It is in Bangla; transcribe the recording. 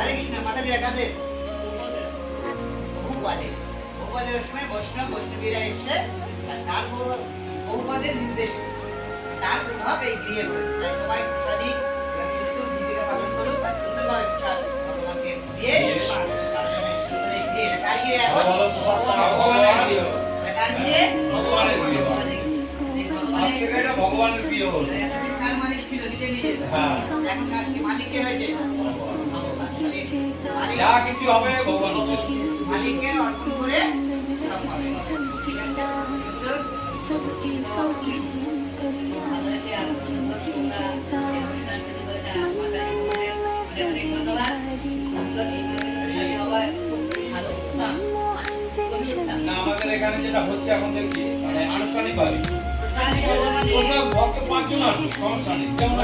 হরে কৃষ্ণ মাতা দিরা কাদের বহুপাদের বহুপাদের সময় বৈষ্ণবীরা এসে তারপর বহুপাদের নির্দেশ তার প্রভাব এই গৃহে পড়েছে। সবাই প্রসাদী সুস্থ জীবিকা পালন করুক আর সুন্দরভাবে প্রসাদ ভগবানকে দিয়ে সুন্দর গৃহে কার গৃহে কার গৃহে ভগবানের গৃহে ভগবানের গৃহ হলো। তার মালিক ছিল নিজে নিজে, এখন কার কি মালিক কে হয়েছে? যা কিছু হবে ভগবান মালিককে অর্পণ করে সব পাবে। सबकी सोनी करिया में सजी बिहारी मोहन तेरी छवि। আমাদের এখানে যেটা হচ্ছে এখন দেখছি মানে আনুষ্ঠানিক ভাবে ভক্ত 5 জন আছে সমস্যা নেই, যেমন